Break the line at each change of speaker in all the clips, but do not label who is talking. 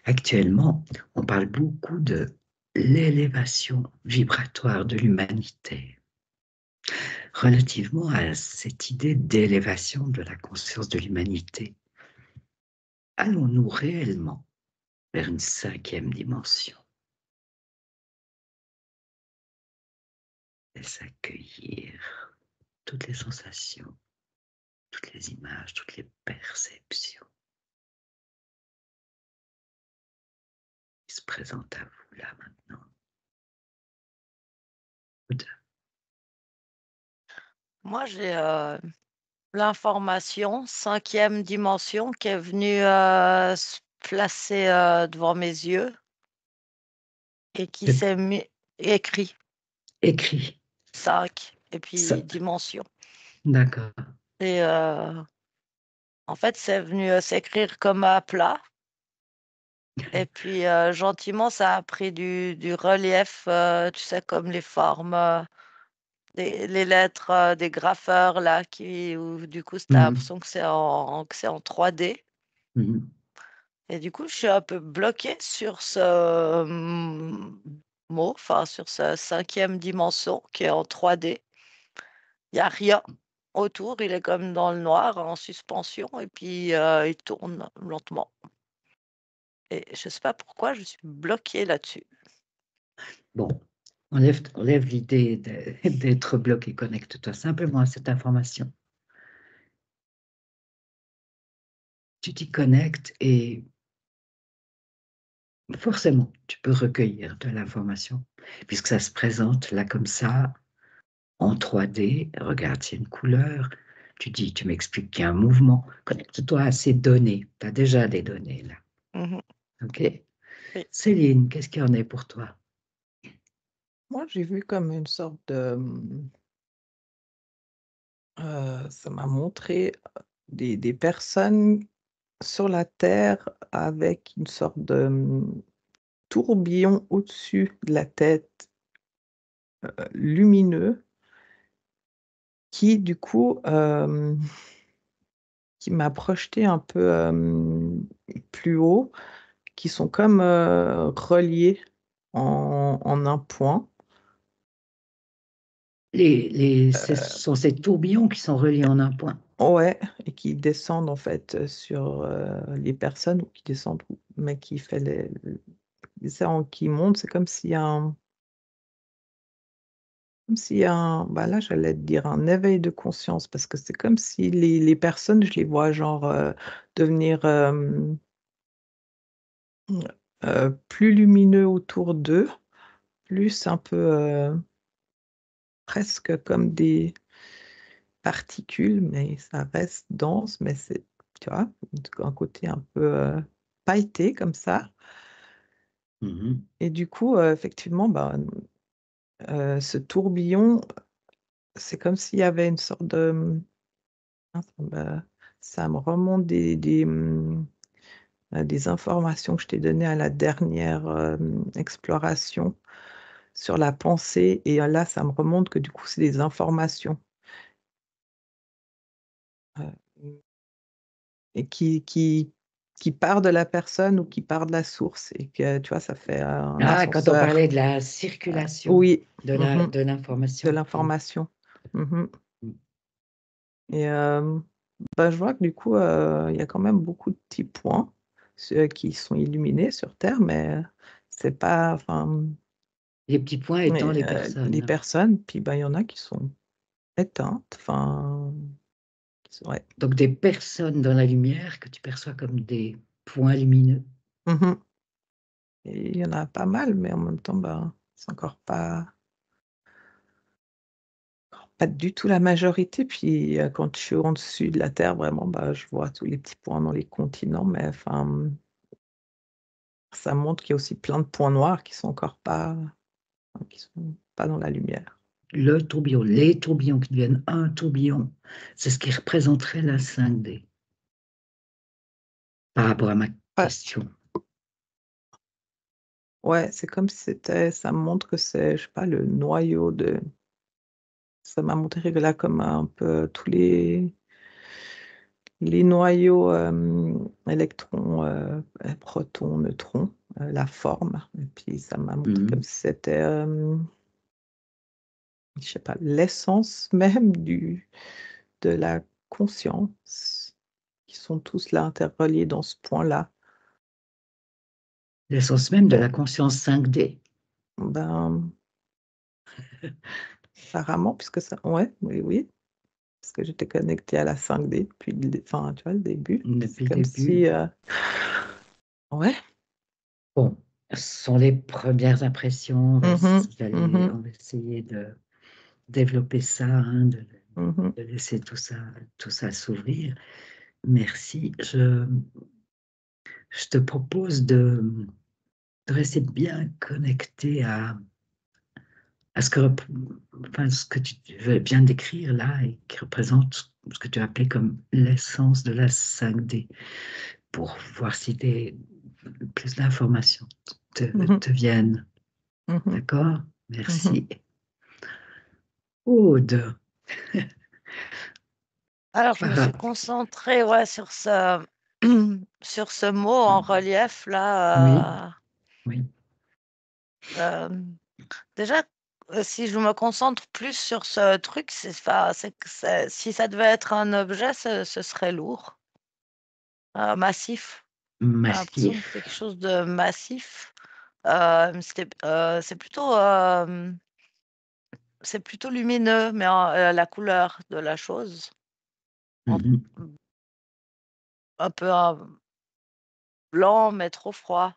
Actuellement, on parle beaucoup de l'élévation vibratoire de l'humanité. Relativement à cette idée d'élévation de la conscience de l'humanité, allons-nous réellement vers une cinquième dimension? Laisse accueillir toutes les sensations, toutes les images, toutes les perceptions qui se présentent à vous là maintenant.
Moi, j'ai l'information, cinquième dimension, qui est venue se placer devant mes yeux et qui
De-
s'est mis écrit
Écrit.
5 et
Ça,
puis dimension.
d'accord.
Et en fait, c'est venu s'écrire comme à plat. Et puis gentiment, ça a pris du relief, tu sais, comme les formes, les lettres des graffeurs là, où du coup, tu as
Mhm.
l'impression que c'est en 3D.
Mhm.
Et du coup, je suis un peu bloquée sur ce mot, enfin sur ce cinquième dimension qui est en 3D. Il y a rien autour, il est comme dans le noir, en suspension, et puis il tourne lentement. Et je sais pas pourquoi je suis bloquée là-dessus.
Bon, enlève l'idée d'être bloqué, connecte-toi simplement à cette information. Tu t'y connectes et forcément, tu peux recueillir de l'information, puisque ça se présente là comme ça, en 3D. Regarde, c'est une couleur. Tu dis, tu m'expliques qu'il y a un mouvement. Connecte-toi à ces données. Tu as déjà des données là.
Mhm.
OK?
Oui.
Céline, qu'est-ce qu'il y en est pour toi?
Moi, j'ai vu comme une sorte de, ça m'a montré des personnes sur la terre avec une sorte de, tourbillon au-dessus de la tête, lumineux qui du coup, qui m'a projeté un peu, plus haut, qui sont comme, reliés en un point.
Ce sont ces tourbillons qui sont reliés en un point.
Ouais, et qui descendent en fait, sur, les personnes ou qui descendent ou mais qui fait ça en qui monte, c'est comme s'il y a un bah, là, j'allais te dire un éveil de conscience parce que c'est comme si les personnes, je les vois genre, devenir, plus lumineux autour d'eux, plus un peu, presque comme des particules, mais ça reste dense, mais c'est tu vois? Un côté un peu, pailleté comme ça.
Mhm.
Et du coup, effectivement, bah, ce tourbillon, c'est comme s'il y avait une sorte de, mince, ça me remonte des informations que je t'ai données à la dernière, exploration sur la pensée et là, ça me remonte que du coup, c'est des informations, heu, et qui part de la personne ou qui part de la source et que, tu vois, ça fait un
Ah, quand on
ascenseur.
parlait de la circulation
Oui,
de
de
l'information.
l'information. Mmh.
Mm.
Et bah, je vois que du coup, il y a quand même beaucoup de petits points, ceux qui sont illuminés sur terre, mais c'est pas enfin,
Les petits points étant
mais
les
les
personnes.
personnes, puis, bah, il y en a qui sont éteintes, enfin, ouais.
Donc des personnes dans la lumière que tu perçois comme des points lumineux.
Mmh. Et il y en a pas mal, mais en même temps, bah, c'est encore pas du tout la majorité, puis, quand je suis en dessus de la terre, vraiment, bah, je vois tous les petits points dans les continents, mais enfin, ça montre qu'il y a aussi plein de points noirs qui sont encore pas qui sont pas dans la lumière.
Le tourbillon, les tourbillons qui deviennent un tourbillon, c'est ce qui représenterait la 5D par rapport à ma
Ouais,
question.
ouais, c'est comme si c'était ça me montre que c'est, je sais pas, le noyau de ça m'a montré que là, comme un peu tous les noyaux électrons, protons, neutrons, la forme. Et puis ça m'a montré comme si c'était, je sais pas, l'essence même de la conscience, qui sont tous là interreliés dans ce point-là.
L'essence même de la conscience 5D.
Ben, apparemment, puisque ça, ouais, oui, parce que j'étais connectée à la 5D depuis, enfin, tu vois, le début.
Depuis le
comme
début.
si, ouais.
Bon, ce sont les premières impressions. On va essayer de développer ça, hein, de laisser tout ça s'ouvrir. Merci. Je te propose de rester bien connecté à ce que tu viens d'écrire là et qui représente ce que tu as appelé comme l'essence de la 5D, pour voir si plus d'informations te viennent. D'accord? Merci. Aude.
Alors, je me suis concentrée sur sur ce mot en relief là.
Oui.
Déjà, si je me concentre plus sur ce truc, si ça devait être un objet, ce serait lourd, massif. J'ai l'impression que
Massif.
c'est quelque chose de massif. C'est plutôt lumineux, mais la couleur de la chose, en- un peu blanc, mais trop froid.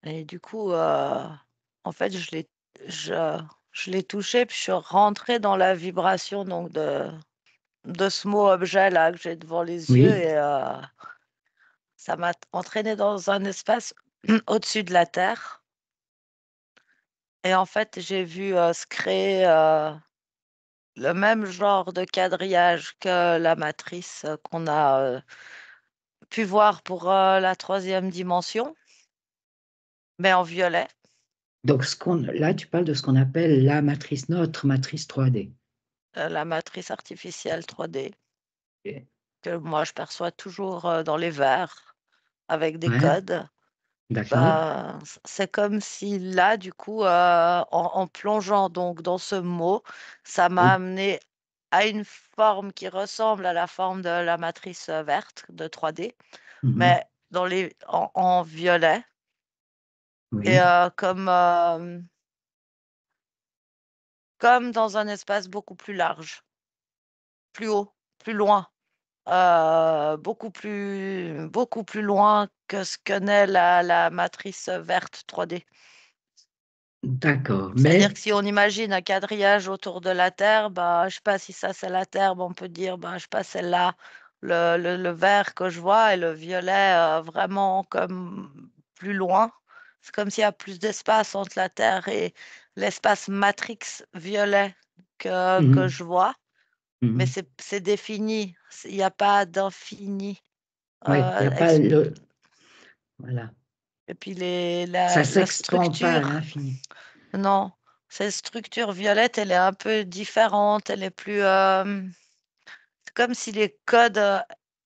Et du coup, en fait, je l'ai touché, puis je suis rentrée dans la vibration donc de ce mot objet là que j'ai devant les yeux,
Oui.
et ça m'a entraîné dans un espace au-dessus de la Terre. Et en fait, j'ai vu se créer le même genre de quadrillage que la matrice qu'on a pu voir pour la 3e dimension, mais en violet.
Donc, là, tu parles de ce qu'on appelle notre matrice 3D.
La matrice artificielle 3D,
Ok.
que moi je perçois toujours dans les verres avec des
Ouais,
codes.
d'accord.
Ben, c'est comme si là, du coup, en plongeant donc dans ce mot, ça m'a
Oui.
amené à une forme qui ressemble à la forme de la matrice verte de 3D, mais en violet, et
Oui.
comme dans un espace beaucoup plus large, plus haut, plus loin, beaucoup plus loin que ce que n'est la matrice verte 3D.
D'accord.
C'est-à-dire
Mais
que si on imagine un quadrillage autour de la Terre, bah, je sais pas si ça c'est la Terre, bah, on peut dire, bah, je sais pas, c'est là le vert que je vois, et le violet vraiment comme plus loin. C'est comme s'il y a plus d'espace entre la Terre et l'espace matrix violet que je vois, mais c'est défini, il n'y a pas d'infini.
oui, il n'y a pas
Exp-
le. Voilà.
Et puis
Ça
la
s'expand pas à
structure.
l'infini.
Non, cette structure violette, elle est un peu différente. Elle est plus. C'est comme si les codes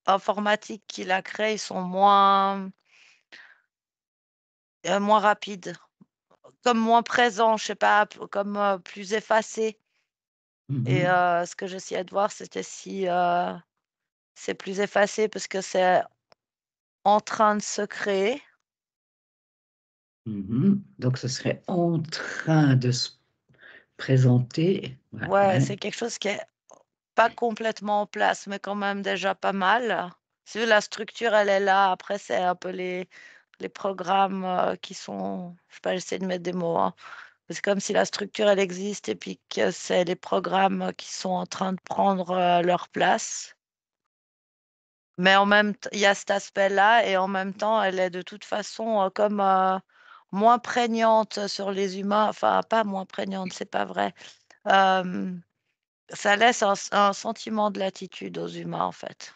informatiques qu'il a créés sont moins rapides, comme moins présents, je sais pas, comme plus effacés. Et ce que j'essayais de voir, c'était si c'est plus effacé parce que c'est en train de se créer.
Donc, ce serait en train de se présenter.
Ouais,
Ouais.
c'est quelque chose qui est pas complètement en place, mais quand même déjà pas mal. Si la structure, elle est là. Après, c'est un peu les programmes qui sont, je sais pas, j'essaie de mettre des mots, hein. C'est comme si la structure, elle existe, et puis que c'est les programmes qui sont en train de prendre leur place. Mais en même temps, il y a cet aspect-là, et en même temps, elle est de toute façon comme moins prégnante sur les humains. Enfin, pas moins prégnante, c'est pas vrai. Euh, Ça laisse un sentiment de latitude aux humains, en fait.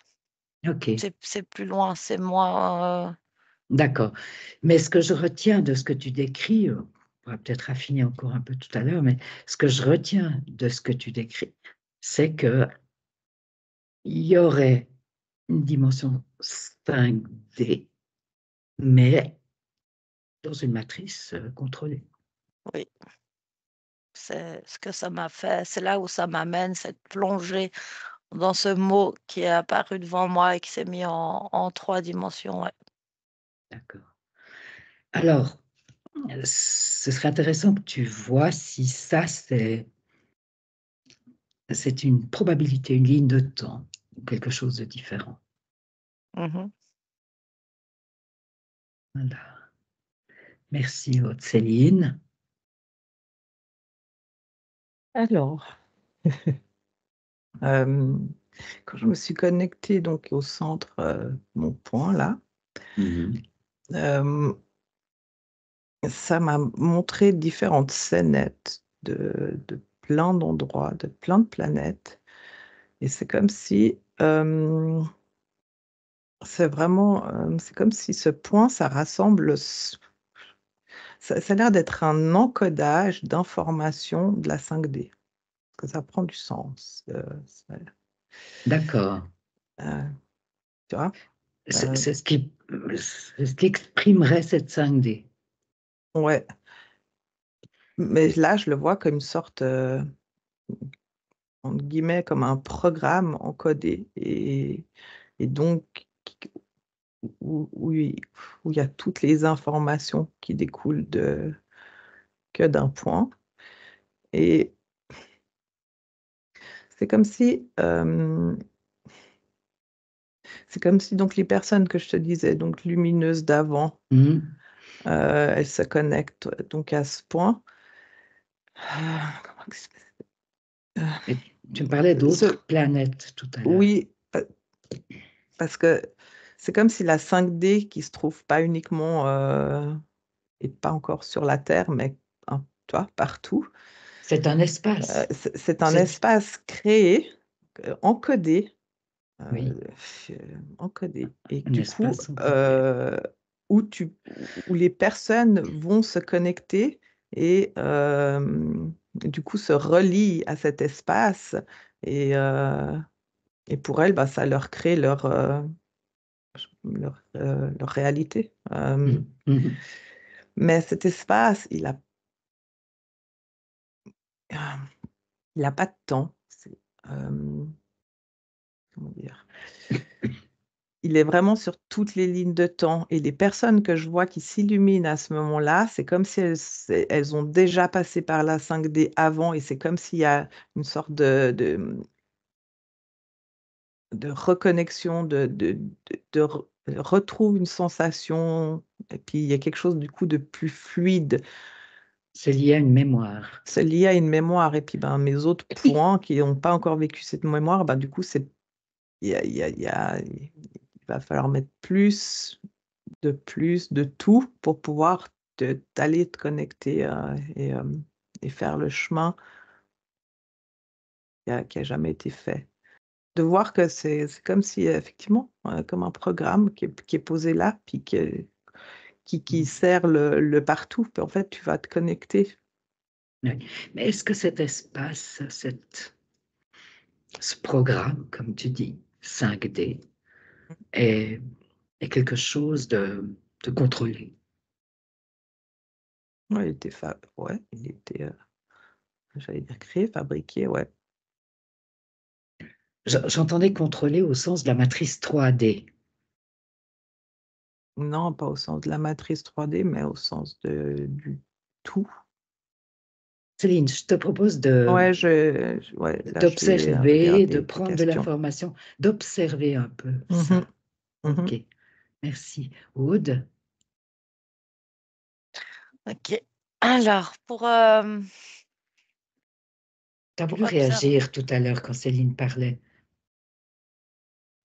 OK.
C'est plus loin, c'est moins.
D'accord. Mais ce que je retiens de ce que tu décris, on pourra peut-être affiner encore un peu tout à l'heure, mais ce que je retiens de ce que tu décris, c'est que il y aurait une dimension 5D, mais dans une matrice contrôlée.
Oui. C'est ce que ça m'a fait. C'est là où ça m'amène, cette plongée dans ce mot qui est apparu devant moi et qui s'est mis en 3 dimensions, ouais.
D'accord. Alors, ce serait intéressant que tu vois si ça, c'est une probabilité, une ligne de temps, ou quelque chose de différent.
Mmh.
Voilà. Merci, Aude Céline.
Alors, quand je me suis connectée donc au centre, mon point là, euh, ça m'a montré différentes scénettes de plein d'endroits, de plein de planètes. Et c'est comme si c'est vraiment, c'est comme si ce point, ça rassemble, ça a l'air d'être un encodage d'informations de la 5D, que ça prend du sens.
D'accord.
Tu vois?
C'est ce qui exprimerait cette 5D.
Ouais. Mais là, je le vois comme une sorte, entre guillemets, comme un programme encodé et donc où il y a toutes les informations qui découlent que d'un point. Et c'est comme si, donc les personnes que je te disais, donc lumineuses d'avant, elles se connectent donc à ce point. Comment
Et tu me parlais d'autres planètes tout à l'heure.
Oui, parce que c'est comme si la 5D qui se trouve pas uniquement et pas encore sur la Terre, mais hein, tu vois, partout.
C'est un espace.
C'est un espace créé, encodé,
Oui.
encodé. Et
Un
du coup,
espace encodé.
où les personnes vont se connecter et du coup se relient à cet espace et pour elles, bah, ça leur crée leur réalité. Mais cet espace, il a pas de temps. Comment dire? Il est vraiment sur toutes les lignes de temps et les personnes que je vois qui s'illuminent à ce moment-là, c'est comme si elles ont déjà passé par la 5D avant et c'est comme s'il y a une sorte de reconnexion, retrouve une sensation et puis il y a quelque chose du coup de plus fluide.
C'est lié à une mémoire.
C'est lié à une mémoire et puis ben, mes autres points qui n'ont pas encore vécu cette mémoire, ben, du coup, il va falloir mettre plus de tout pour pouvoir t'aller te connecter et faire le chemin qui a jamais été fait. De voir que c'est comme si effectivement, comme un programme qui est posé là, puis qui sert le partout. Puis en fait, tu vas te connecter.
Oui. Mais est-ce que cet espace, ce programme, comme tu dis, 5D, est quelque chose de contrôlé?
Ouais, il était, j'allais dire créé, fabriqué, ouais.
J'entendais contrôler au sens de la matrice 3D.
Non, pas au sens de la matrice 3D, mais au sens du tout.
Céline, je te propose
Ouais, là, je vais
d'observer, de
regarder tes
prendre de
questions.
l'information, d'observer un peu
Mhm,
ça.
mhm.
Ok, merci. Aude,
OK. Alors pour,
tu as
pour
voulu
observer
réagir tout à l'heure quand Céline parlait.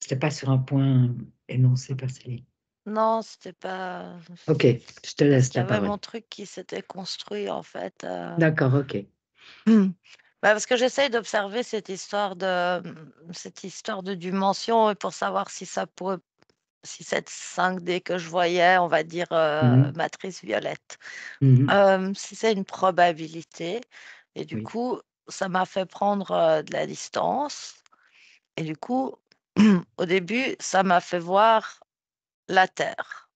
C'était pas sur un point énoncé par Céline.
non, c'était pas
Ok, je te
parce
laisse
qu'il y
la
avait
parole.
mon truc qui s'était construit en fait,
D'accord, ok.
bah, parce que j'essaye d'observer cette histoire de dimension et pour savoir si ça pourrait si cette 5D que je voyais, on va dire,
Mhm,
matrice violette,
mhm,
si c'est une probabilité et du
oui.
coup, ça m'a fait prendre, de la distance et du coup, au début, ça m'a fait voir la Terre,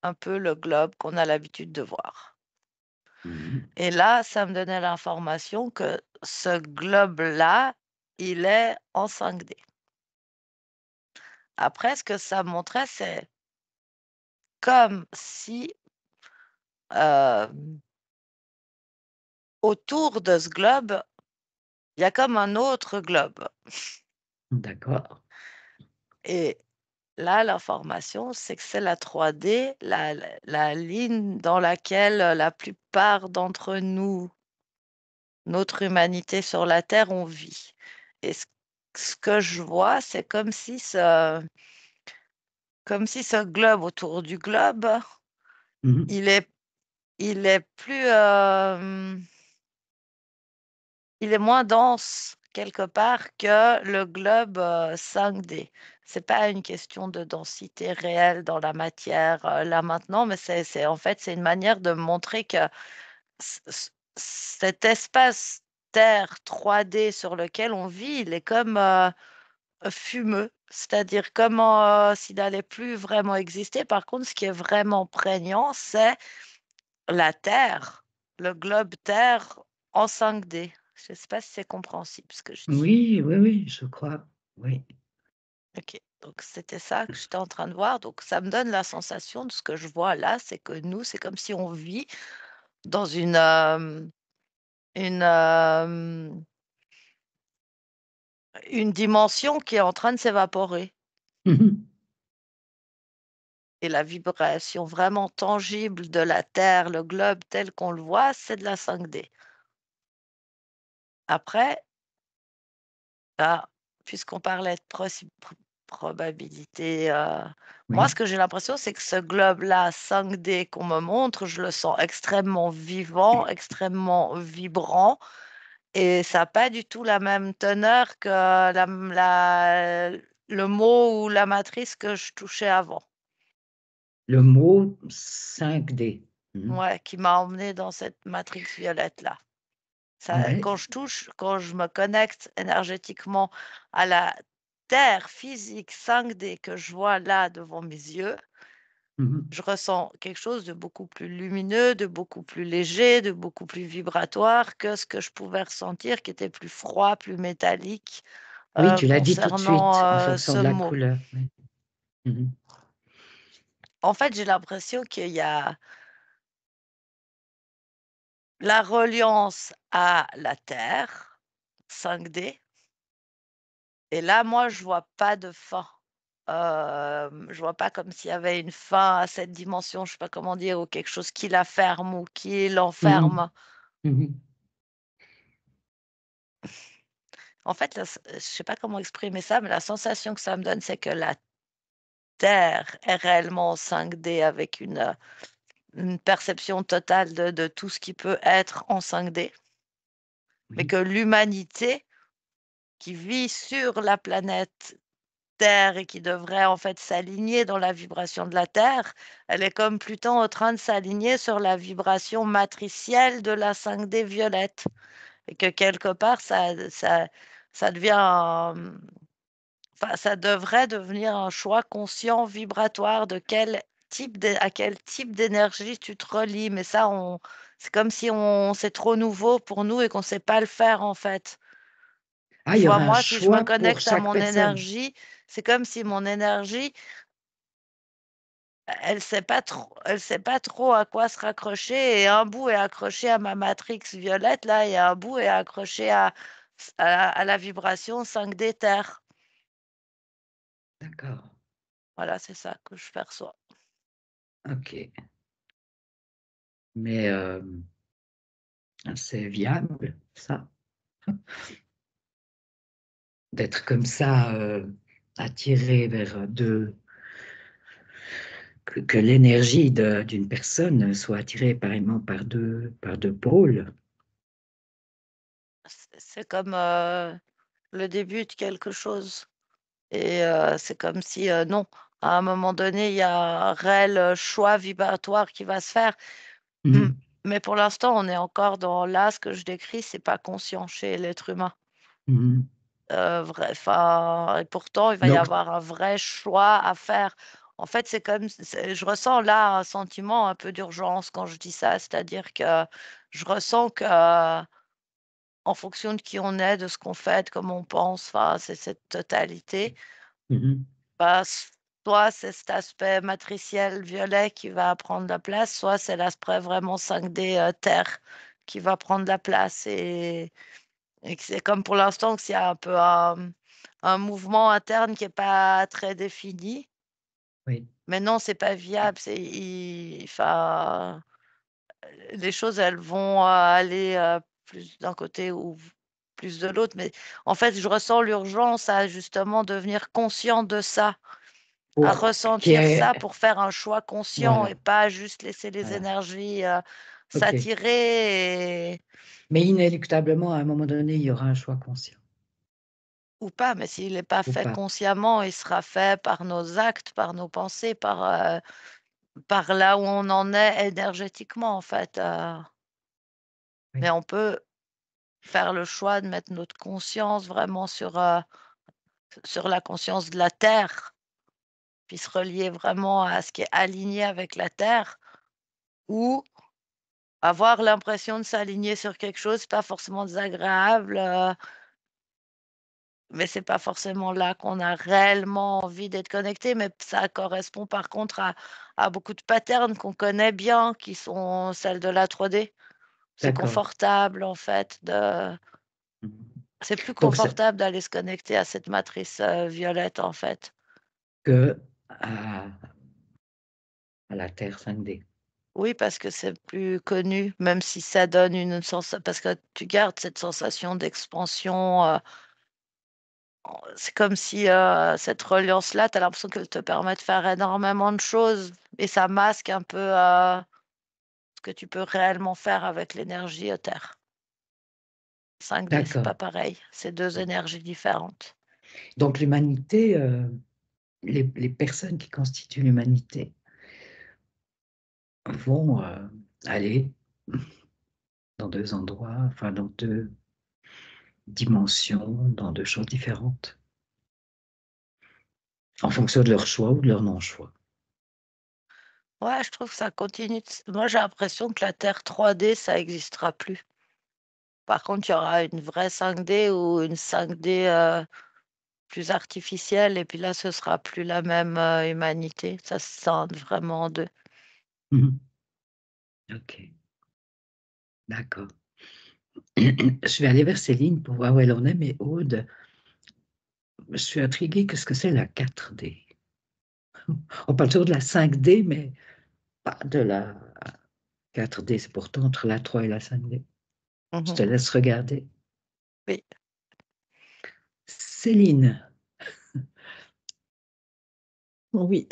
un peu le globe qu'on a l'habitude de voir.
Mhm.
Et là, ça me donnait l'information que ce globe-là, il est en 5D. Après, ce que ça montrait, c'est comme si autour de ce globe, il y a comme un autre globe.
D'accord.
Et là, l'information, c'est que c'est la 3D, la ligne dans laquelle la plupart d'entre nous, notre humanité sur la Terre, on vit. Et ce que je vois, c'est comme si ce globe autour du globe,
Mhm.
il est, il est plus, il est moins dense quelque part que le globe 5D. C'est pas une question de densité réelle dans la matière là maintenant, mais en fait c'est une manière de montrer que cet espace Terre 3D sur lequel on vit, il est comme fumeux, c'est-à-dire comme s'il n'allait plus vraiment exister. Par contre, ce qui est vraiment prégnant, c'est la Terre, le globe Terre en 5D. Je ne sais pas si c'est compréhensible ce que je dis.
Oui, oui, oui, je crois. Oui.
OK, donc c'était ça que j'étais en train de voir. Donc ça me donne la sensation de ce que je vois là, c'est que nous, c'est comme si on vit dans une, une dimension qui est en train de s'évaporer
Mhm.
et la vibration vraiment tangible de la Terre, le globe tel qu'on le voit, c'est de la 5D. Après, ah, puisqu'on parlait de probabilité, moi, ce
Oui.
que j'ai l'impression, c'est que ce globe-là, 5D qu'on me montre, je le sens extrêmement vivant, extrêmement vibrant, et ça a pas du tout la même teneur que le mot ou la matrice que je touchais avant.
Le mot 5D. Mhm.
Ouais, qui m'a emmené dans cette matrix violette-là. Ça,
Ouais.
quand je me connecte énergétiquement à la terre physique 5D que je vois là devant mes yeux,
Mhm.
je ressens quelque chose de beaucoup plus lumineux, de beaucoup plus léger, de beaucoup plus vibratoire que ce que je pouvais ressentir qui était plus froid, plus métallique,
Oui, tu l'as dit tout de
concernant,
suite, en fonction
ce
de la
mot.
couleur. Oui. Mhm.
En fait, j'ai l'impression qu'il y a la reliance à la terre 5D. Et là, moi, je vois pas de fin. Je vois pas comme s'il y avait une fin à cette dimension, je sais pas comment dire, ou quelque chose qui la ferme ou qui
Mhm.
l'enferme.
Mhm.
En fait, je sais pas comment exprimer ça, mais la sensation que ça me donne, c'est que la Terre est réellement en 5D avec une perception totale de tout ce qui peut être en 5D, mais
Oui.
que l'humanité qui vit sur la planète Terre et qui devrait en fait s'aligner dans la vibration de la Terre, elle est comme Pluton en train de s'aligner sur la vibration matricielle de la 5D violette et que quelque part ça devient enfin ça devrait devenir un choix conscient vibratoire de à quel type d'énergie tu te relis. Mais ça, c'est comme si c'est trop nouveau pour nous et qu'on ne sait pas le faire en fait.
Ah, il
Je
y
vois,
aura un
moi, si je me
choix pour
connecte à
chaque
mon
personne.
énergie, c'est comme si mon énergie, elle sait pas trop à quoi se raccrocher et un bout est accroché à ma matrix violette là et un bout est accroché à la vibration 5D Terre.
D'accord.
Voilà, c'est ça que je perçois.
OK. Mais c'est viable, ça, d'être comme ça, attiré vers que l'énergie d'une personne soit attirée apparemment par deux pôles.
C'est comme, le début de quelque chose et c'est comme si, non, à un moment donné, il y a un réel, choix vibratoire qui va se faire. Mmh,
Mhm.
mais pour l'instant, on est encore dans là, ce que je décris, c'est pas conscient chez l'être humain.
Mhm.
et pourtant, il va y
Donc,
avoir un vrai choix à faire. En fait, je ressens là un sentiment un peu d'urgence quand je dis ça, c'est-à-dire que je ressens que, en fonction de qui on est, de ce qu'on fait, de comment on pense, enfin, c'est cette totalité.
mhm,
Bah, soit c'est cet aspect matriciel violet qui va prendre la place, soit c'est l'aspect vraiment 5D, terre qui va prendre la place et que c'est comme pour l'instant qu'il y a un peu un mouvement interne qui est pas très défini.
oui,
Mais non, c'est pas viable, enfin, les choses, elles vont, aller, plus d'un côté ou plus de l'autre. Mais en fait, je ressens l'urgence à justement devenir conscient de ça. À
qui
ressentir
est,
ça pour faire un choix conscient et
voilà,
pas juste laisser les
voilà,
énergies,
ok.
s'attirer
Mais inéluctablement, à un moment donné, il y aura un choix conscient,
ou pas, mais s'il n'est pas
ou
fait
pas.
consciemment, il sera fait par nos actes, par nos pensées, par là où on en est énergétiquement, en fait, mais
Oui,
on peut faire le choix de mettre notre conscience vraiment sur la conscience de la terre, puis se relier vraiment à ce qui est aligné avec la terre ou avoir l'impression de s'aligner sur quelque chose, pas forcément désagréable, mais c'est pas forcément là qu'on a réellement envie d'être connecté, mais ça correspond par contre à beaucoup de patterns qu'on connaît bien, qui sont celles de la 3D. C'est
d'accord.
confortable en fait de
Mhm.
c'est plus
Donc, c'est
confortable d'aller se connecter à cette matrice, violette en fait.
que à, à la Terre 5D.
Oui, parce que c'est plus connu, même si ça donne une sensation parce que tu gardes cette sensation d'expansion, c'est comme si, cette reliance-là, tu as l'impression qu'elle te permet de faire énormément de choses et ça masque un peu, ce que tu peux réellement faire avec l'énergie, Terre. 5D, c'est pas
D'accord.
pareil, c'est 2 énergies différentes.
Donc, l'humanité, les personnes qui constituent l'humanité vont aller dans deux endroits, enfin dans deux dimensions, dans deux choses différentes, en fonction de leur choix ou de leur non-choix.
Ouais, je trouve que ça continue de s moi, j'ai l'impression que la Terre 3D, ça existera plus. Par contre, il y aura une vraie 5D ou une 5D, plus artificielle et puis là, ce sera plus la même, humanité. Ça se scinde vraiment en 2.
Mhm. Ok, d'accord. Je vais aller vers Céline pour voir où elle en est, mais Aude, je suis intriguée, qu'est-ce que c'est la 4D? On parle toujours de la 5D, mais pas de la 4D, c'est pourtant entre la 3 et la 5D. Je
Mmh.
te laisse regarder.
Oui.
Céline,
Oui,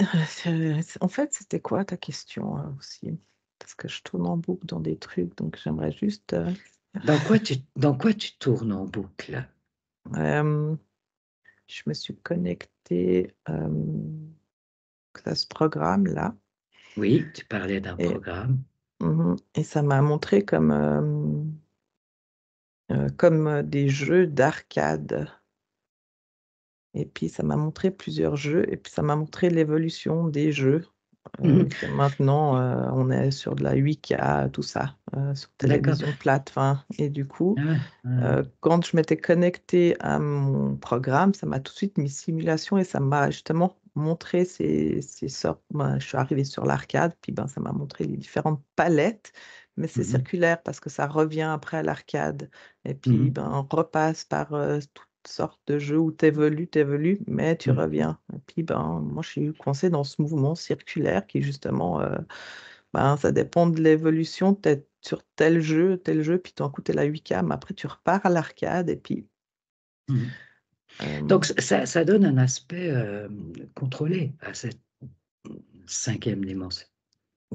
en fait, c'était quoi ta question aussi? Parce que je tourne en boucle dans des trucs, donc j'aimerais juste.
dans quoi tu tournes en boucle?
Euh, je me suis connectée à ce programme-là
Oui, tu parlais d'un
et,
programme.
et ça m'a montré comme des jeux d'arcade. Et puis ça m'a montré plusieurs jeux et puis ça m'a montré l'évolution des jeux.
Mhm.
Que maintenant, on est sur de la 8K, tout ça, sur
D'accord.
télévision plate, enfin et du coup,
Ah, ah,
quand je m'étais connectée à mon programme, ça m'a tout de suite mis simulation et ça m'a justement montré ces sortes je suis arrivée sur l'arcade, puis, ben, ça m'a montré les différentes palettes, mais c'est
mhm,
circulaire parce que ça revient après à l'arcade et puis,
mhm,
ben, on repasse par, toutes sortes de jeux où tu évolues, mais tu
mhm,
reviens et puis, ben, moi, je suis coincée dans ce mouvement circulaire qui justement, ben, ça dépend de l'évolution, peut-être sur tel jeu, puis d'un coup, tu es la 8K, mais après tu repars à l'arcade et puis,
mhm. Donc,
hem,
ça donne un aspect contrôlé à cette cinquième dimension.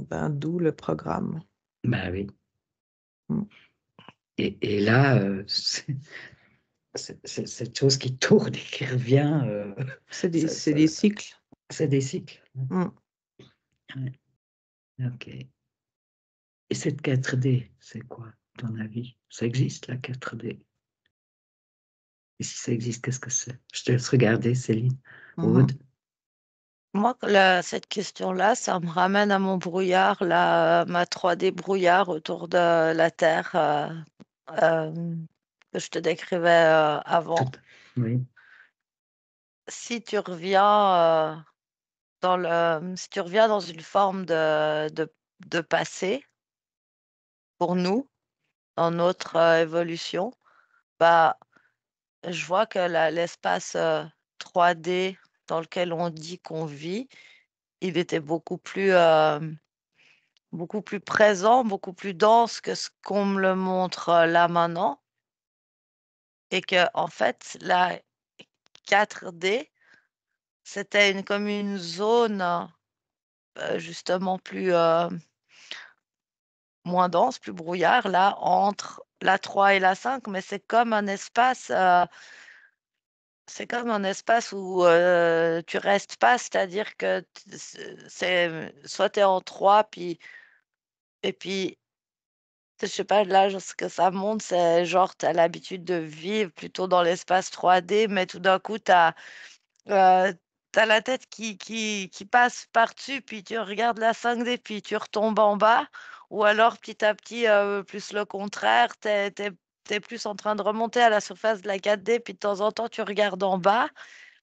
ben, d'où le programme.
Ben oui.
Mmh.
Et là, c'est cette chose qui tourne et qui revient,
C'est des
ça,
c'est des
ça-
cycles.
c'est des cycles.
Mmh.
Ouais, ok. Et cette 4D, c'est quoi, à ton avis? Ça existe, la 4D? Et si ça existe, qu'est-ce que c'est? Je te laisse regarder, Céline.
Mhm.
Aude?
Moi, cette question-là, ça me ramène à mon brouillard, ma 3D brouillard autour de la Terre euh, que je te décrivais avant.
Oui.
Si tu reviens si tu reviens dans une forme de passé pour nous, dans notre évolution, bah, je vois que l'espace 3D dans lequel on dit qu'on vit, il était beaucoup plus présent, beaucoup plus dense que ce qu'on me le montre là maintenant. Et que, en fait, la 4D, c'était comme une zone justement moins dense, plus brouillard, là, entre la 3 et la 5, mais c'est comme un espace où tu restes pas, c'est-à-dire que soit tu es en 3, et puis, je sais pas, là, ce que ça montre, c'est genre, tu as l'habitude de vivre plutôt dans l'espace 3D, mais tout d'un coup, tu as, la tête qui passe par-dessus, puis tu regardes la 5D, puis tu retombes en bas, ou alors petit à petit, plus le contraire, tu es plus en train de remonter à la surface de la 4D, puis de temps en temps, tu regardes en bas.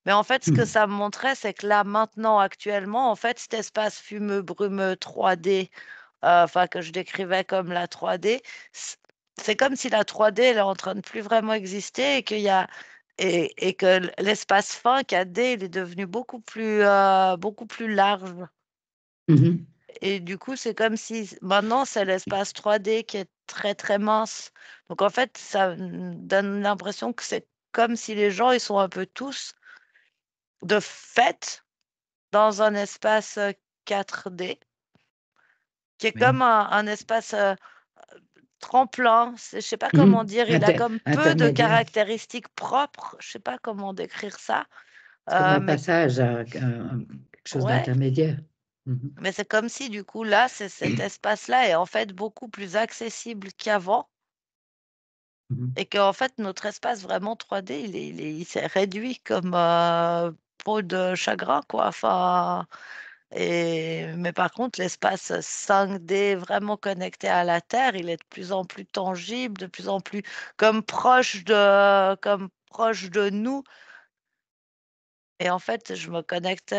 Mais en fait, ce que ça me montrait, c'est que là, maintenant, actuellement, en fait, cet espace fumeux, brumeux 3D, enfin, que je décrivais comme la 3D, c- c'est comme si la 3D, elle est en train de plus vraiment exister et et que l'espace fin 4D, il est devenu beaucoup plus large.
Mhm.
Et du coup, c'est comme si maintenant, c'est l'espace 3D qui est très, très mince. Donc, en fait, ça me donne l'impression que c'est comme si les gens, ils sont un peu tous de fait dans un espace 4D, qui est
Oui.
comme un espace tremplin. Je sais pas comment
Mhm.
dire. Il a comme peu de
Intermédiaire.
caractéristiques propres. Je sais pas comment décrire ça.
C'est comme un
Mais
passage à quelque chose
ouais,
d'intermédiaire. Mhm.
mais c'est comme si du coup là, cet espace-là est en fait beaucoup plus accessible qu'avant.
Mhm.
Et qu'en fait, notre espace vraiment 3D, il s'est réduit comme peau de chagrin, quoi. Enfin, mais par contre, l'espace 5D vraiment connecté à la Terre, il est de plus en plus tangible, de plus en plus comme proche de nous. Et en fait, je me connectais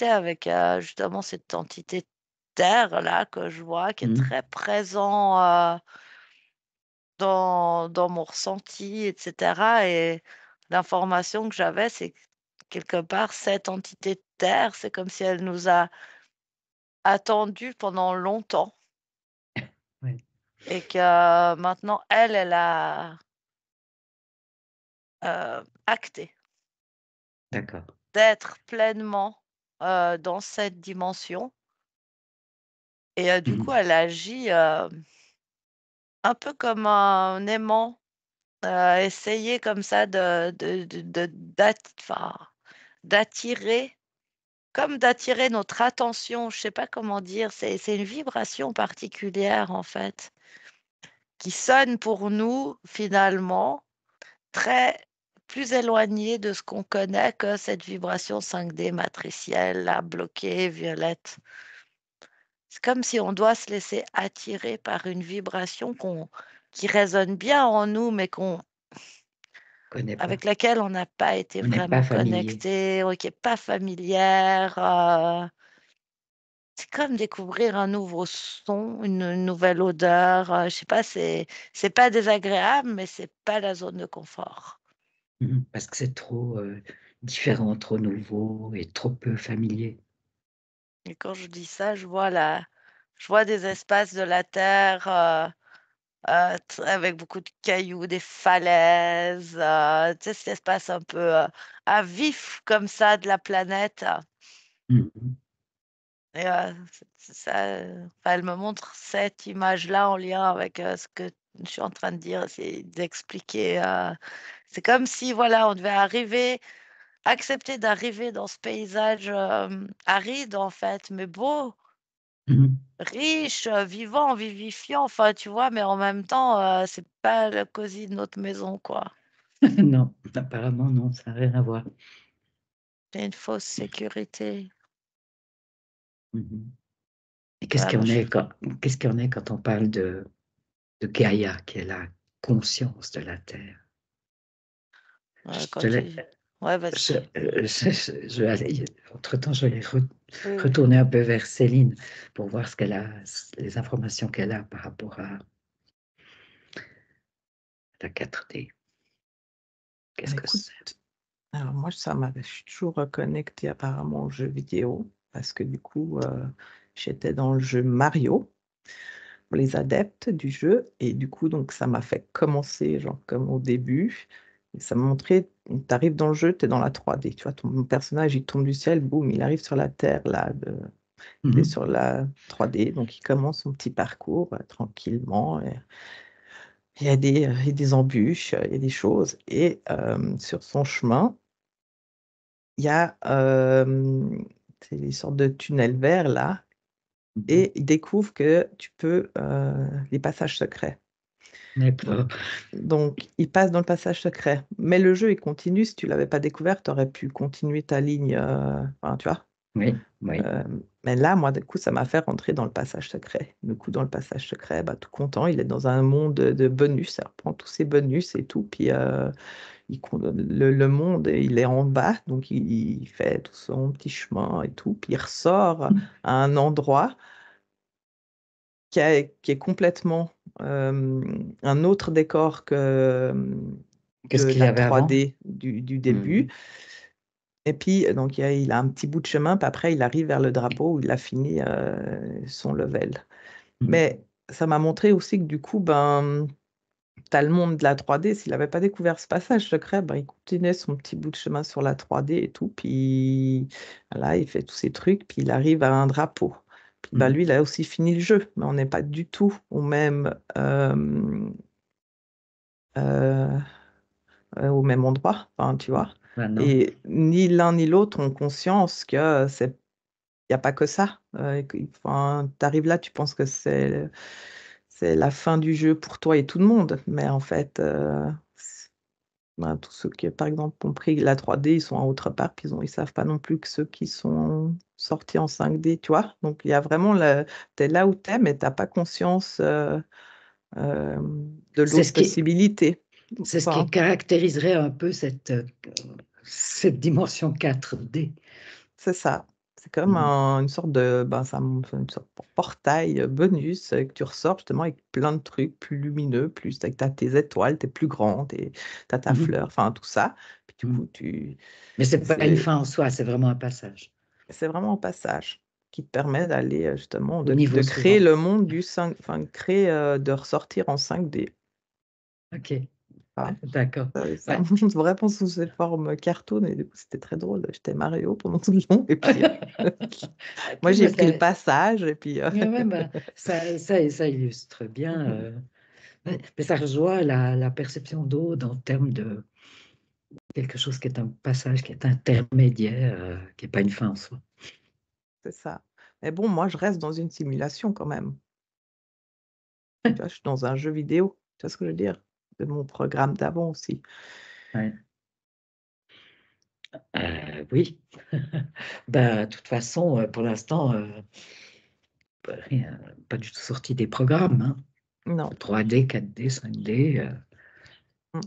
avec justement cette entité Terre là que je vois, qui est
Mhm.
très présent dans mon ressenti, etc. Et l'information que j'avais, c'est que quelque part, cette entité de Terre, c'est comme si elle nous a attendus pendant longtemps
Ouais.
et que maintenant, elle a acté
D'accord.
d'être pleinement dans cette dimension. Et du coup,
Mhm.
elle agit un peu comme un aimant, essayer comme ça enfin, d'attirer comme d'attirer notre attention, je sais pas comment dire, c'est une vibration particulière en fait, qui sonne pour nous finalement très plus éloignée de ce qu'on connaît que cette vibration 5D matricielle, là, bloquée, violette. C'est comme si on doit se laisser attirer par une vibration qui résonne bien en nous, mais
Connais pas.
avec laquelle on n'a pas été
On n'est pas
vraiment
familier.
connecté, ou qui n'est pas familière. C'est comme découvrir un nouveau son, une nouvelle odeur, je sais pas, c'est pas désagréable, mais c'est pas la zone de confort.
Mhm. Parce que c'est trop différent, trop nouveau et trop peu familier.
Et quand je dis ça, je vois des espaces de la terre, avec beaucoup de cailloux, des falaises, tu sais, cet espace un peu, à vif comme ça de la planète.
Mhm.
Et ça, enfin, elle me montre cette image-là en lien avec, ce que je suis en train de dire, c'est d'expliquer, c'est comme si, voilà, on devait accepter d'arriver dans ce paysage, aride, en fait, mais beau,
Mhm.
riche, vivant, vivifiant, enfin, tu vois, mais en même temps, c'est pas le cosy de notre maison, quoi.
Non, apparemment, non, ça n'a rien à voir.
C'est une fausse sécurité.
Mhm. Et
Ouais, moi,
qu'est-ce qu'il y en est quand on parle de Gaïa, qui est la conscience de la Terre? Je
quand
te l'ai-
tu... Ouais,
je,
vas-y.
je vais entre-temps, je vais
Oui, oui.
retourner un peu vers Céline pour voir ce qu'elle a, les informations qu'elle a par rapport à la 4D. Qu'est-ce que
Écoute,
c'est?
alors moi, je suis toujours connectée apparemment aux jeux vidéo parce que du coup, j'étais dans le jeu Mario pour les adeptes du jeu et du coup, donc ça m'a fait commencer genre comme au début. Et ça m'a montré, tu arrives dans le jeu, tu es dans la 3D, tu vois, ton personnage, il tombe du ciel, boum, il arrive sur la Terre, là, il est
Mhm.
sur la 3D, donc il commence son petit parcours tranquillement. Et il y a des embûches, il y a des choses. Et sur son chemin, il y a c'est des sortes de tunnels verts là,
Mhm.
et il découvre que tu peux les passages secrets.
D'accord.
Donc, il passe dans le passage secret. Mais le jeu, il continue. Si tu l'avais pas découvert, tu aurais pu continuer ta ligne. Enfin, tu vois.
Oui, oui.
Euh, mais là, moi, du coup, ça m'a fait rentrer dans le passage secret. Du coup, dans le passage secret, bah, tout content, il est dans un monde de bonus. Il reprend tous ses bonus et tout. Puis, le monde, il est en bas. Donc, il fait tout son petit chemin et tout. Puis, il ressort à un endroit qui est complètement un autre décor que
Qu'est-ce qu'il y
la
avait avant?
3D du début.
Mhm.
Et puis, donc, il a un petit bout de chemin, puis après, il arrive vers le drapeau où il a fini son level.
Mhm.
Mais ça m'a montré aussi que du coup, ben, tu as le monde de la 3D. S'il n'avait pas découvert ce passage secret, ben, il continuait son petit bout de chemin sur la 3D et tout. Puis là, il fait tous ces trucs, puis il arrive à un drapeau. Puis ben,
Mhm.
lui, il a aussi fini le jeu, mais on n'est pas du tout euh, au même endroit, enfin, tu vois.
Ben non.
Et ni l'un ni l'autre ont conscience que c'est il n'y a pas que ça. Enfin, tu arrives là, tu penses que c'est la fin du jeu pour toi et tout le monde. Mais en fait, ben, tous ceux qui, par exemple, ont pris la 3D, ils sont en autre part, puis ils savent pas non plus que ceux qui sont sortis en 5D, tu vois. Donc, il y a vraiment, tu es là où tu es, mais tu n'as pas conscience euh, de
C'est
l'autre
ce qui,
possibilité.
c'est ce qui
Enfin,
caractériserait un peu cette dimension 4D.
c'est ça. C'est comme
Mhm.
une sorte de, ben, une sorte de portail bonus que tu ressors justement avec plein de trucs plus lumineux, plus avec tes étoiles, t'es plus grand, t'as ta
Mhm.
fleur, enfin tout ça. Puis du coup,
Mhm. Mais c'est pas une
c'est
fin en soi, c'est vraiment un passage
c'est vraiment un passage qui te permet d'aller justement
au
de
niveau
créer
suivant.
le monde du 5, enfin créer, de ressortir en 5D.
Ok,
Voilà.
d'accord.
Ça
Ouais.
monte vraiment sous cette forme cartoon et du coup, c'était très drôle. J'étais Mario pendant tout le long et puis
Ok,
moi, j'ai
mais
pris le passage et puis
ouais, ouais, bah, ça illustre bien. Ouais, mais ça rejoint la perception d'Aude en termes de quelque chose qui est un passage, qui est intermédiaire, qui n'est pas une fin en soi.
c'est ça. Mais bon, moi, je reste dans une simulation quand même. Tu vois, je suis dans un jeu vidéo. Tu vois ce que je veux dire? De mon programme d'avant aussi.
Ouais. Oui. Ben, de toute façon, pour l'instant, rien, pas du tout sorti des programmes, hein.
Non.
3D, 4D, 5D,
Mm,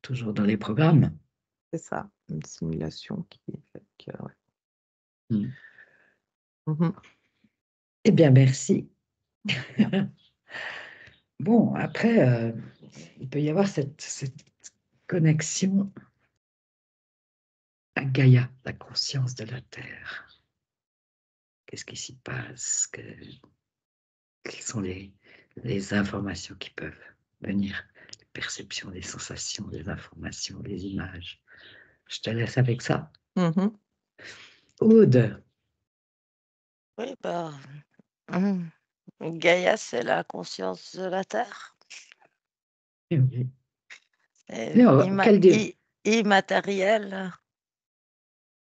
toujours dans les programmes.
c'est ça. Une simulation qui fait que, ouais.
Mm.
Mhm.
Eh bien, merci.
Bien.
Bon, après, il peut y avoir cette connexion à Gaïa, la conscience de la Terre. Qu'est-ce qui s'y passe? Quelles sont les informations qui peuvent venir? Les perceptions, les sensations, les informations, les images. Je te laisse avec ça.
Mhm.
Aude.
Oui, bah, hum, Gaïa, c'est la conscience de la Terre.
Oui.
C'est
Non,
immatériel.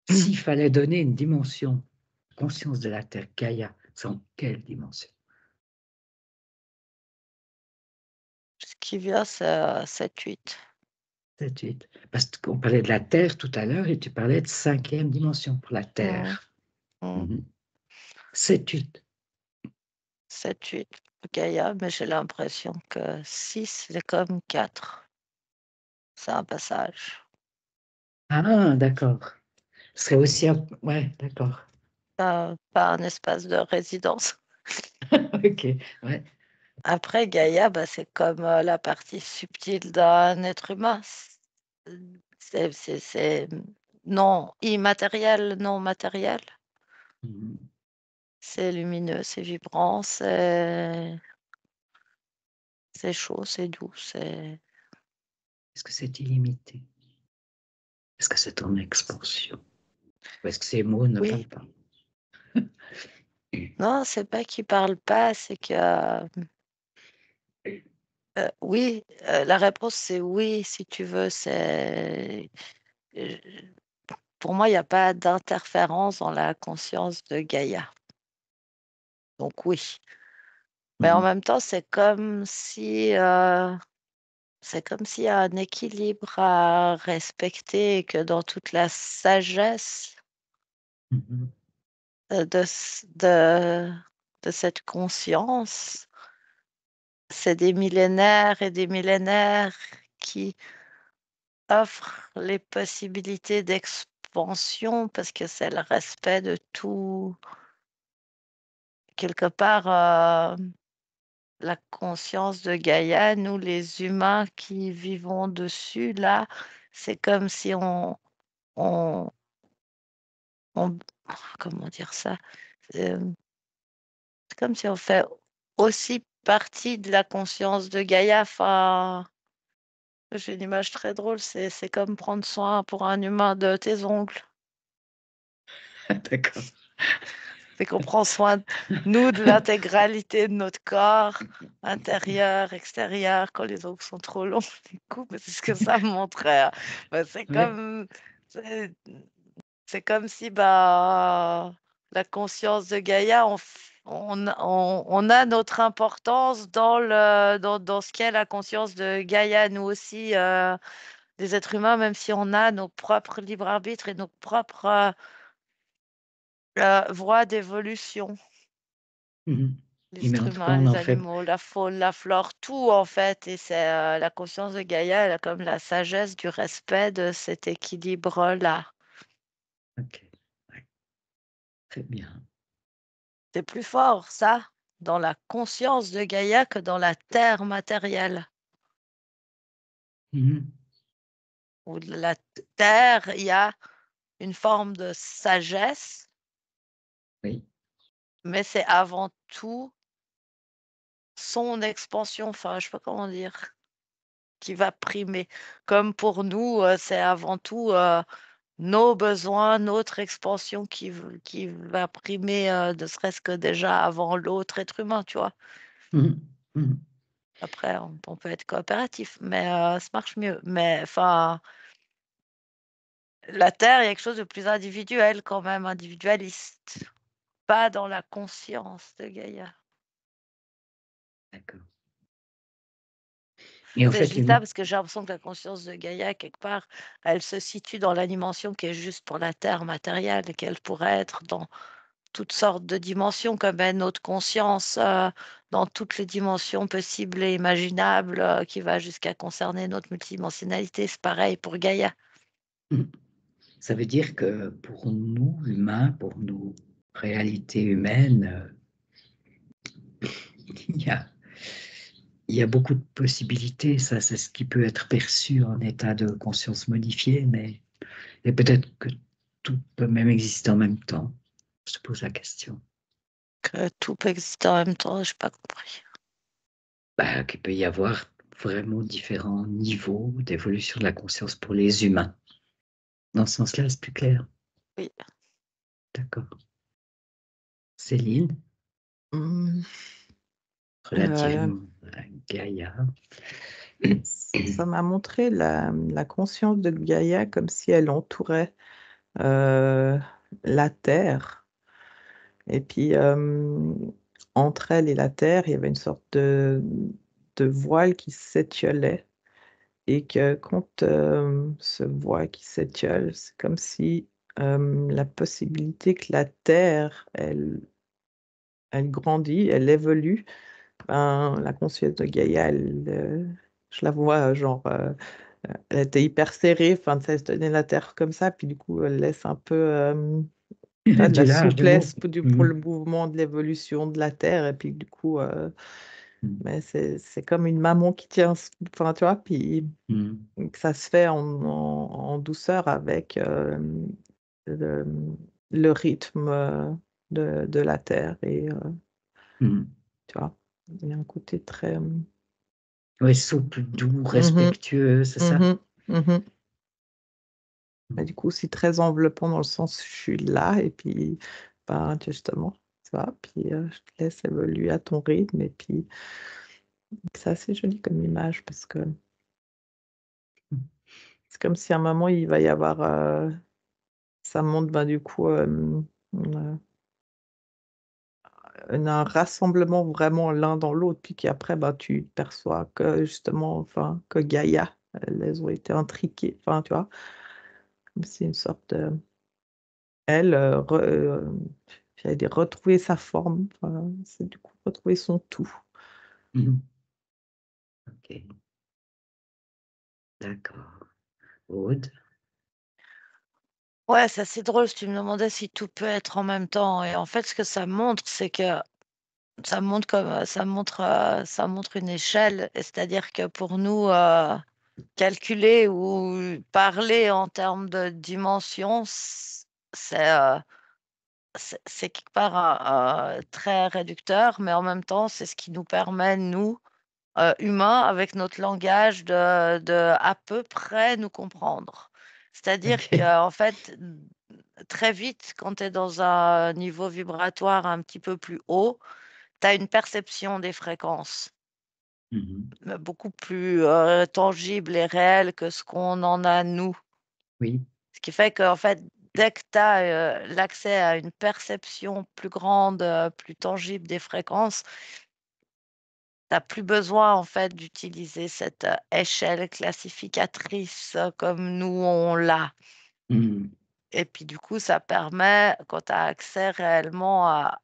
s'il fallait donner une dimension, conscience de la Terre, Gaïa, C'est en quelle dimension?
Ce qui vient, c'est 7-8.
7, 8. Parce qu'on parlait de la Terre tout à l'heure et tu parlais de 5e dimension pour la
Mmh.
Terre.
Mmh.
7, 8.
7-8 pour Gaïa, mais j'ai l'impression que 6, c'est comme 4. C'est un passage.
Ah, d'accord. Ce serait aussi un... Ouais, d'accord.
Pas un espace de résidence.
Ok, ouais.
Après, Gaïa, c'est comme la partie subtile d'un être humain. C'est non immatériel, non matériel.
Mhm.
C'est lumineux, c'est vibrant, c'est chaud, c'est doux, c'est...
Est-ce que c'est illimité? Est-ce que c'est en expansion? Ou est-ce que ces mots ne
Oui,
parlent pas?
non, c'est pas qu'il parle pas, c'est que... oui, la réponse c'est oui, si tu veux. Euh, Pour moi, il n'y a pas d'interférence dans la conscience de Gaïa. Donc oui. Mais en
Mhm.
même temps, c'est comme s'il y a un équilibre à respecter et que dans toute la sagesse
Mhm.
de cette conscience, c'est des millénaires et des millénaires qui offrent les possibilités d'expansion parce que c'est le respect de tout. Quelque part, la conscience de Gaïa, nous les humains qui vivons dessus, là, c'est comme si on, on- comment dire ça? Euh, C'est comme si on fait aussi partie de la conscience de Gaïa. Enfin, j'ai une image très drôle, c'est comme prendre soin pour un humain de tes ongles.
D'accord.
C'est qu'on prend soin de nous, de l'intégralité de notre corps, intérieur, extérieur, quand les ongles sont trop longs, du coup, c'est ce que ça me montrait, hein. C'est
Ouais.
c'est c'est comme si la conscience de Gaïa, on a notre importance dans ce qu'est la conscience de Gaïa, nous aussi, des êtres humains, même si on a nos propres libres arbitres et nos propres voies d'évolution.
Mhm.
Les
Et mais en
êtres
tout cas,
humains,
on
les
en fait.
animaux, la faune, la flore, tout en fait. Et c'est la conscience de Gaïa, elle a comme la sagesse du respect de cet équilibre-là.
Ok, ouais, très bien.
C'est plus fort, ça, dans la conscience de Gaïa que dans la terre matérielle.
Mhm.
Où la terre, il y a une forme de sagesse,
Oui.
mais c'est avant tout son expansion, enfin, je sais pas comment dire, qui va primer. Comme pour nous, c'est avant tout nos besoins, notre expansion qui va primer, ne serait-ce que déjà avant l'autre être humain, tu vois.
Mhm. Mhm.
Après, on peut être coopératif, mais ça marche mieux. Mais enfin, la Terre, il y a quelque chose de plus individuel quand même, individualiste, pas dans la conscience de Gaïa.
D'accord. Et en
Tu sais, je
fait,
dis ça
l'humain.
parce que j'ai l'impression que la conscience de Gaïa, quelque part, elle se situe dans la dimension qui est juste pour la Terre matérielle et qu'elle pourrait être dans toutes sortes de dimensions, comme est notre conscience, dans toutes les dimensions possibles et imaginables, qui va jusqu'à concerner notre multidimensionnalité. C'est pareil pour Gaïa.
Mhm. Ça veut dire que pour nous, humains, pour nos réalités humaines, il y a, il y a beaucoup de possibilités. Ça, c'est ce qui peut être perçu en état de conscience modifié, mais et peut-être que tout peut même exister en même temps. Je te pose la question.
Que tout peut exister en même temps, je n'ai pas compris.
Qu'il peut y avoir vraiment différents niveaux d'évolution de la conscience pour les humains. Dans ce sens-là, c'est plus clair.
Oui.
D'accord. Céline,
Mmh,
relativement à Gaïa.
ça m'a montré la conscience de Gaïa comme si elle entourait la Terre Et puis, entre elle et la Terre, il y avait une sorte de voile qui s'étiolait. Et que quand ce voile qui s'étiole, c'est comme si la possibilité que la Terre, elle grandit, elle évolue. Ben, la conscience de Gaïa, je la vois genre, elle était hyper serrée, enfin, tu sais, elle se tenait la Terre comme ça, puis du coup, elle laisse un peu de
Du
la
large, du mot.
souplesse pour le mouvement de l'évolution de la Terre, et puis du coup, mais c'est comme une maman qui tient, enfin, tu vois, puis que ça se fait en douceur avec le, le rythme de la Terre, et tu vois, il y a un côté très...
Oui, souple, doux,
Mhm,
respectueux, c'est ça?
mhm, mhm. Et du coup, c'est très enveloppant dans le sens je suis là, et puis, ben, justement, tu vois, puis je te laisse évoluer à ton rythme, et puis c'est assez joli comme image, parce que c'est comme si à un moment, il va y avoir, ça montre, ben, du coup, un rassemblement vraiment l'un dans l'autre, puis qu'après, ben, tu perçois que, justement, enfin, que Gaïa, elles ont été intriquées, enfin, tu vois, comme si une sorte de... Elle, j'allais dire retrouver sa forme, enfin, c'est du coup retrouver son tout.
Mhm. Ok, d'accord. Aude?
Ouais, c'est assez drôle. Tu me demandais si tout peut être en même temps. Et en fait, ce que ça montre, c'est que ça montre une échelle. C'est-à-dire que pour nous, calculer ou parler en termes de dimension, c'est c'est quelque part très réducteur, mais en même temps, c'est ce qui nous permet, nous, humains, avec notre langage, de à peu près nous comprendre. C'est-à-dire
Ok.
qu'en fait, très vite, quand tu es dans un niveau vibratoire un petit peu plus haut, tu as une perception des fréquences
Mhm.
beaucoup plus tangible et réelle que ce qu'on en a nous.
Oui.
Ce qui fait qu'en fait, dès que tu as l'accès à une perception plus grande, plus tangible des fréquences, tu plus besoin en fait d'utiliser cette échelle classificatrice comme nous on l'a.
Mhm.
Et puis du coup, ça permet, quand tu as accès réellement à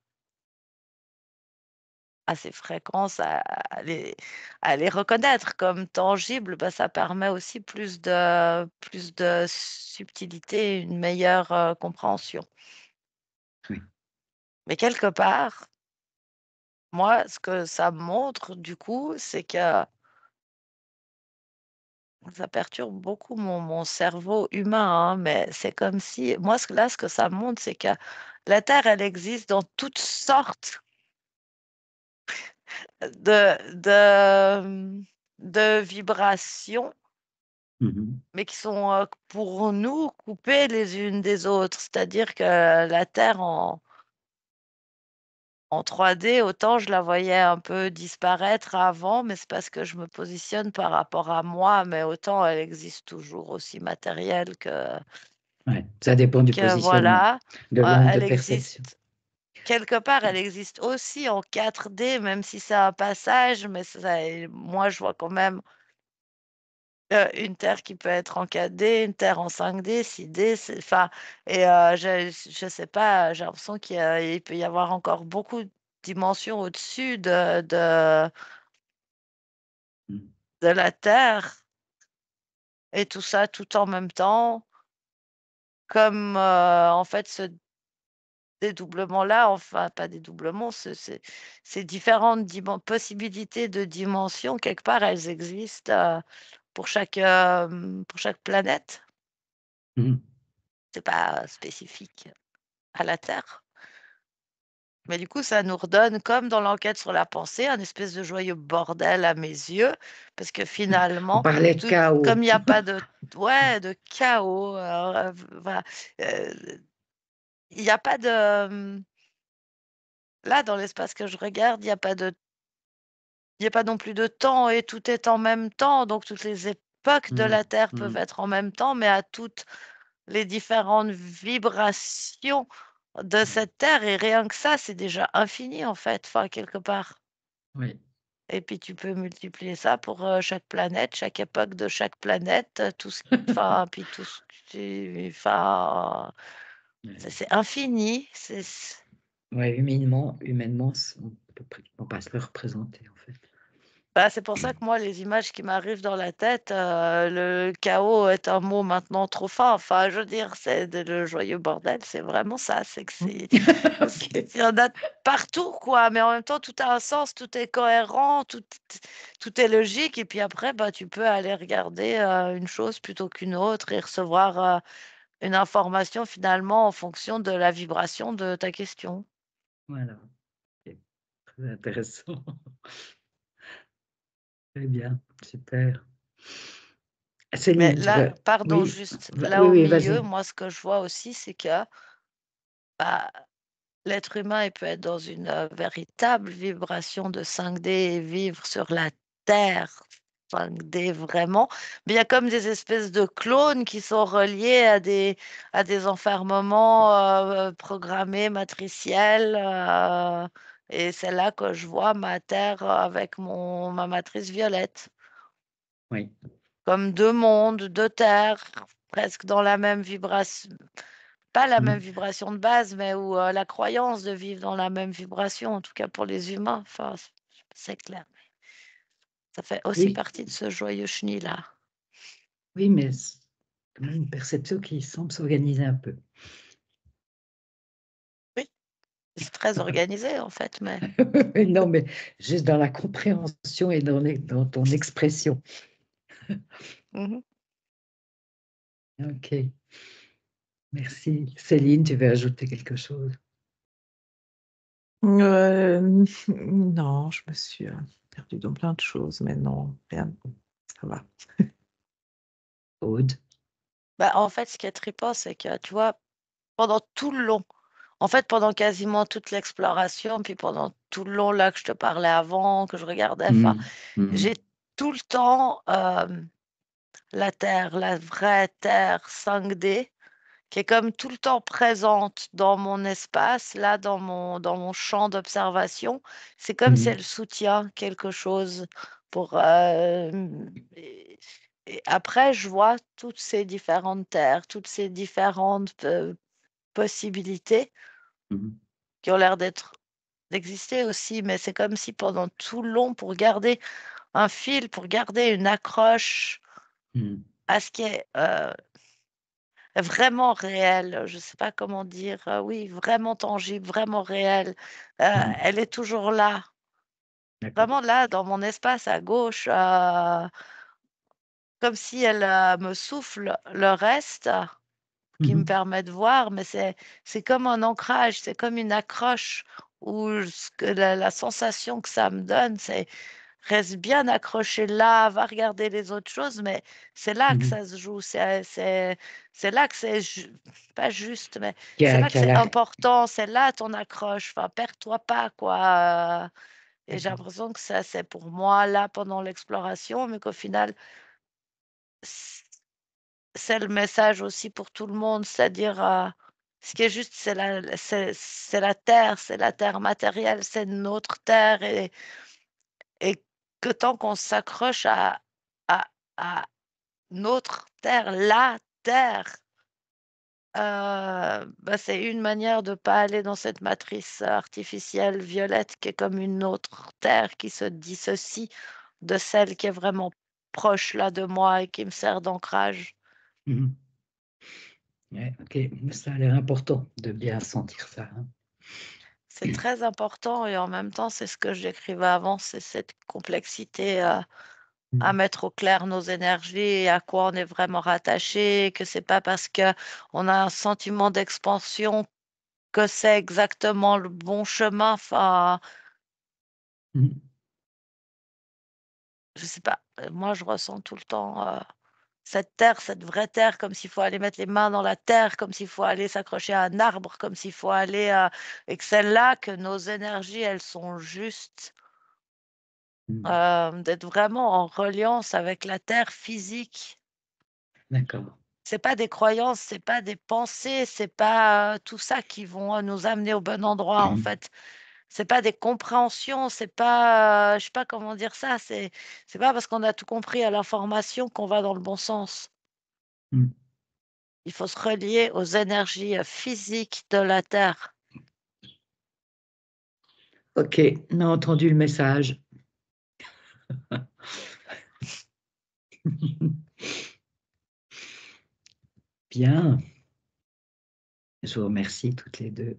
ces fréquences, à les reconnaître comme tangibles, bah, ça permet aussi plus de subtilité, une meilleure compréhension.
Oui.
Mais quelque part, moi, ce que ça montre, du coup, c'est que ça perturbe beaucoup mon cerveau humain, hein, mais c'est comme si, moi, ce que ça montre, c'est que la Terre, elle existe dans toutes sortes de vibrations,
Mhm.
mais qui sont pour nous coupées les unes des autres. C'est-à-dire que la Terre en 3D, autant je la voyais un peu disparaître avant, mais c'est parce que je me positionne par rapport à moi, mais autant elle existe toujours aussi matérielle
Ouais. Ça dépend du
que
positionnement,
voilà.
de l'angle de
Elle
perception.
existe quelque part, elle existe aussi en 4D, même si c'est un passage, mais moi je vois quand même une Terre qui peut être en 4D, une Terre en 5D, 6D, enfin, et je sais pas, j'ai l'impression il peut y avoir encore beaucoup de dimensions au-dessus
Mhm.
de la Terre, et tout ça tout en même temps, comme en fait ce dédoublement-là, enfin pas dédoublement, ces différentes possibilités de dimensions, quelque part, elles existent pour chaque planète.
Mhm.
C'est pas spécifique à la Terre. Mais du coup, ça nous redonne, comme dans l'enquête sur la pensée, un espèce de joyeux bordel à mes yeux, parce que
On
finalement,
parlait de
comme
chaos.
il n'y a pas de, ouais, de chaos, voilà, euh, il n'y a pas là, dans l'espace que je regarde, il y a pas non plus de temps et tout est en même temps, donc toutes les époques de
Mhm.
la Terre peuvent
Mhm.
être en même temps, mais à toutes les différentes vibrations de cette terre et rien que ça, c'est déjà infini en fait, enfin quelque part.
Oui.
Et puis tu peux multiplier ça pour, chaque planète, chaque époque de chaque planète, tout ce enfin, puis tout ce que enfin,
Ouais.
c'est infini,
Ouais, humainement, on peut pratiquement pas se le représenter, en fait.
bah, c'est pour ça que moi, les images qui m'arrivent dans la tête, le chaos est un mot maintenant trop fort. Enfin, je veux dire, le joyeux bordel, c'est vraiment ça. C'est que
Ok.
il y en a partout, quoi. Mais en même temps, tout a un sens, tout est cohérent, tout est logique. Et puis après, bah, tu peux aller regarder une chose plutôt qu'une autre et recevoir une information finalement en fonction de la vibration de ta question.
Voilà. Ok. Très intéressant. Très bien, super.
Mais
Céline, tu
là,
veux...
pardon,
Oui,
juste
oui,
là au
oui,
milieu,
vas-y.
moi, ce que je vois aussi, c'est que bah, l'être humain, il peut être dans une, véritable vibration de 5D et vivre sur la Terre 5D vraiment, mais il y a comme des espèces de clones qui sont reliés à des enfermements, programmés, matriciels, et c'est là que je vois ma Terre avec ma matrice violette.
Oui.
Comme 2 mondes, 2 terres, presque dans la même vibration. Pas la même
Mm.
vibration de base, mais où, la croyance de vivre dans la même vibration, en tout cas pour les humains, enfin, c'est clair. Ça fait aussi
Oui,
partie de ce joyeux chenil-là.
oui, mais c'est quand même une perception qui semble s'organiser un peu.
Oui, c'est très organisé en fait, mais
Non, mais juste dans la compréhension et dans ton expression.
mmh
Ok, merci. Céline, tu veux ajouter quelque chose?
Non, je me suis perdue dans plein de choses, mais non, rien, ça va.
Aude?
Bah, en fait, ce qui est trippant, c'est que, tu vois, pendant tout le long, en fait, pendant quasiment toute l'exploration, puis pendant tout le long là que je te parlais avant, que je regardais, enfin,
Mm, mm,
j'ai tout le temps, la Terre, la vraie Terre 5D, qui est comme tout le temps présente dans mon espace, là, dans mon champ d'observation. C'est comme si
mm,
elle soutient quelque chose pour, et après je vois toutes ces différentes terres, toutes ces différentes, possibilités
mm,
qui ont l'air d'exister aussi, mais c'est comme si pendant tout le long, pour garder un fil, pour garder une accroche
mm,
à ce qui est, vraiment réel, je ne sais pas comment dire, oui, vraiment tangible, vraiment réel,
mm.
elle est toujours là,
D'accord.
vraiment là dans mon espace à gauche, comme si elle, me souffle le reste qui me
Mhm,
permet de voir, mais c'est comme un ancrage, c'est comme une accroche où ce que la sensation que ça me donne, c'est: «Reste bien accroché là, va regarder les autres choses», mais c'est là que
mhm.
ça se joue, c'est là que c'est pas juste, mais
Qui
c'est
a,
là que
qui a
c'est
la...
important, c'est là ton accroche, enfin perds-toi pas quoi, et j'ai
D'accord.
l'impression que ça, c'est pour moi là pendant l'exploration, mais qu'au final, c c'est le message aussi pour tout le monde, c'est-à-dire, ce qui est juste, c'est la terre matérielle, c'est notre terre, et que tant qu'on s'accroche à à notre terre, la terre, bah, c'est une manière de pas aller dans cette matrice artificielle violette qui est comme une autre terre qui se dissocie de celle qui est vraiment proche là de moi et qui me sert d'ancrage.
Mhm. Ouais, ok, mais ça a l'air important de bien sentir ça, hein.
C'est très important et en même temps, c'est ce que je décrivais avant, c'est cette complexité, à
Mm,
mettre au clair nos énergies et à quoi on est vraiment rattaché, que c'est pas parce que on a un sentiment d'expansion que c'est exactement le bon chemin. Enfin,
mm,
je sais pas, moi je ressens tout le temps, cette terre, cette vraie terre, comme s'il faut aller mettre les mains dans la terre, comme s'il faut aller s'accrocher à un arbre, comme s'il faut aller, et que c'est là que nos énergies, elles sont justes,
mm.
d'être vraiment en reliance avec la terre physique.
D'accord.
c'est pas des croyances, c'est pas des pensées, c'est pas tout ça qui vont nous amener au bon endroit en fait. C'est pas des compréhensions, c'est pas, je sais pas comment dire ça, c'est pas parce qu'on a tout compris à l'information qu'on va dans le bon sens.
Mm.
Il faut se relier aux énergies physiques de la Terre.
Ok, on a entendu le message. Bien. Je vous remercie toutes les deux.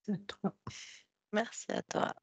C'est toi.
Merci à toi.